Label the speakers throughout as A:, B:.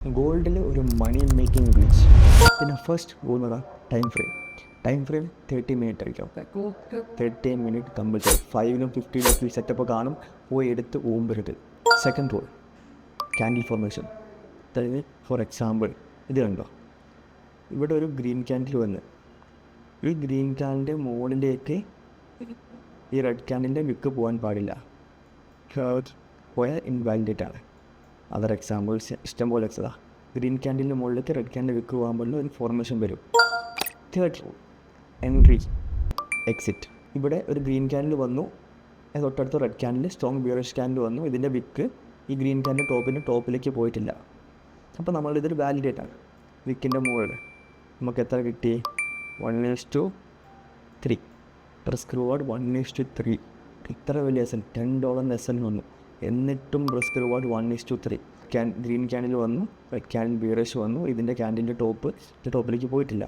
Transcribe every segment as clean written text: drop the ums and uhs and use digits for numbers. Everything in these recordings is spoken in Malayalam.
A: ഗോൾഡിൽ ഒരു മണി മേക്കിംഗ് ഗ്ലിച്ച്. പിന്നെ ഫസ്റ്റ് ഗോൾ എന്ന് പറഞ്ഞാൽ ടൈം ഫ്രെയിം 30 മിനിറ്റ് ആയിരിക്കും. 30 മിനിറ്റ് കമ്പൽസറി. 5-നും 15-നും സെറ്റപ്പ് കാണും, പോയി എടുത്ത് ഓമ്പരുത്. Second rule candle formation. അതായത് ഫോർ എക്സാമ്പിൾ ഇത് കണ്ടോ, ഇവിടെ ഒരു ഗ്രീൻ ക്യാൻഡിൽ വന്ന് ഈ ഗ്രീൻ ക്യാൻഡിൻ്റെ മുകളിലേക്ക് ഈ റെഡ് ക്യാൻഡിൻ്റെ വിക്ക് പോകാൻ പാടില്ല. പോയാൽ ഇൻവാലിഡേറ്റ് ആണ്. അതർ എക്സാമ്പിൾസ് ഇഷ്ടംപോലെ വെച്ചതാ. ഗ്രീൻ ക്യാൻഡിലിൻ്റെ മുകളിലേക്ക് റെഡ് ക്യാൻഡിൽ വിക്ക് പോകാൻ പാടില്ല, ഒരു ഫോർമേഷൻ വരും. Third rule entry exit. ഇവിടെ ഒരു ഗ്രീൻ ക്യാൻഡിൽ വന്നു, തൊട്ടടുത്ത് red candle strong bearish candle വന്നു, ഇതിൻ്റെ വിക്ക് ഈ ഗ്രീൻ ക്യാൻഡിൻ്റെ ടോപ്പിലേക്ക് പോയിട്ടില്ല. അപ്പോൾ നമ്മളിതൊരു വാലിഡേറ്റ് ആണ്. വിക്കിൻ്റെ മുകളിൽ നമുക്ക് എത്ര കിട്ടി? 1:3. Risk reward 1:3. ഇത്ര വലിയ എസ് എൻ $10 എസ് എൻ വന്നു, എന്നിട്ടും റിസ്ക് റിവാർഡ് 1:3. ഗ്രീൻ ക്യാൻഡിൽ വന്നു, റെഡ് ക്യാൻഡിൽ ബിയറിഷ് വന്നു, ഇതിൻ്റെ ക്യാൻഡിൻ്റെ ടോപ്പിലേക്ക് പോയിട്ടില്ല.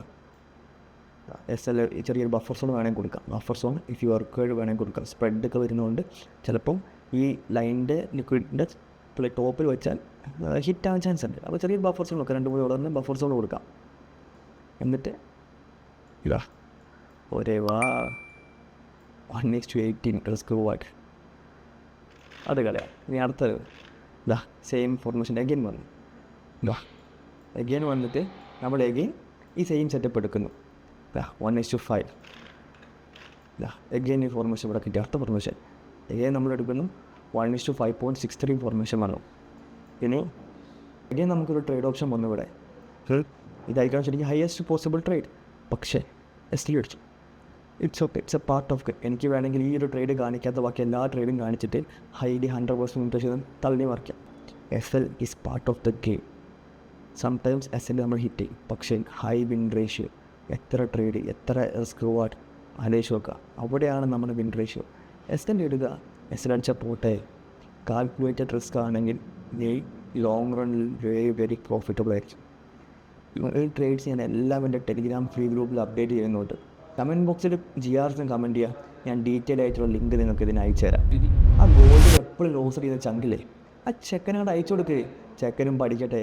A: എസ് എൽ ചെറിയൊരു ബഫർ സോൺ വേണമെങ്കിൽ കൊടുക്കാം. Buffer zone if you required വേണമെങ്കിൽ കൊടുക്കാം. സ്പ്രെഡൊക്കെ വരുന്നതുകൊണ്ട് ചിലപ്പം ഈ ലൈനിൻ്റെ ലിക്വിഡിൻ്റെ ടോപ്പിൽ വെച്ചാൽ ഹിറ്റാകാൻ ചാൻസ് ഉണ്ട്. അപ്പോൾ ചെറിയൊരു ബഫർ സോൺ കൊടുക്കാം, $2 ബഫർ സോൺ കൊടുക്കാം. എന്നിട്ട് ഇതാ ഒരേ 1:18 റിസ്ക് റിവാർഡ്. അത് കളയാം. ഇനി അടുത്തത് ഇതാ സെയിം ഫോർമേഷൻ എഗെയിൻ വന്നു. ഇതാ എഗെയിൻ വന്നിട്ട് നമ്മൾ എഗെയിൻ ഈ സെയിം സെറ്റപ്പ് എടുക്കുന്നു. ഇതാ 1:5. ഇതാ എഗെയിൻ ഈ ഫോർമേഷൻ ഇവിടെ കിട്ടി. അടുത്ത ഫോർമേഷൻ എഗെയിൻ നമ്മൾ എടുക്കുന്നു 1:5.63 ഫോർമേഷൻ വന്നു. ഇനി എഗെയിൻ നമുക്കൊരു ട്രേഡ് ഓപ്ഷൻ വന്നു. ഇവിടെ ഇതായിരിക്കണം ശരിക്കും ഹയസ്റ്റ് പോസിബിൾ ട്രേഡ്, പക്ഷേ എസ് ടി അടിച്ചു. It's okay, it's A part of game. എനിക്ക് വേണമെങ്കിൽ ഈ ഒരു ട്രേഡ് കാണിക്കാത്ത ബാക്കി എല്ലാ ട്രേഡും കാണിച്ചിട്ട് ഹൈലി 100% ഇൻട്രസ്റ്റ് തള്ളി മറിക്കാം. S L is part of the game. Sometimes S L നമ്മൾ ഹിറ്റ് ചെയ്യും, പക്ഷേ ഹൈ വിൻ റേഷ്യോ, എത്ര ട്രേഡ്, എത്ര റിസ്ക് റിവാർഡ് ആലോചിച്ച് നോക്കുക. അവിടെയാണ് നമ്മുടെ വിൻ റേഷ്യോ. എസ് എൽ ഇടുക, എസ് എൽ അടിച്ച പോട്ടെ. കാൽക്കുലേറ്റഡ് റിസ്ക് ആണെങ്കിൽ ഈ ലോങ് റണ്ണിൽ വെരി പ്രോഫിറ്റബിൾ ആയിരിക്കും. ഈ ട്രേഡ്സ് ഞാൻ എല്ലാം എൻ്റെ ടെലിഗ്രാം ഫ്രീ ഗ്രൂപ്പിൽ അപ്ഡേറ്റ് ചെയ്യുന്നുണ്ട്. കമൻറ്റ് ബോക്സിൽ GRS കമൻറ്റ് ചെയ്യുക, ഞാൻ ഡീറ്റെയിൽ ആയിട്ടുള്ള ലിങ്ക് നിങ്ങൾക്ക് ഇതിന് അയച്ചു തരാം. ആ ഗോൾഡ് എപ്പോഴും ലോസ് ചെയ്യുന്ന ചങ്കിലേ ആ ചെക്കനോട് അയച്ചു കൊടുക്കുക, ചെക്കനും പഠിക്കട്ടെ.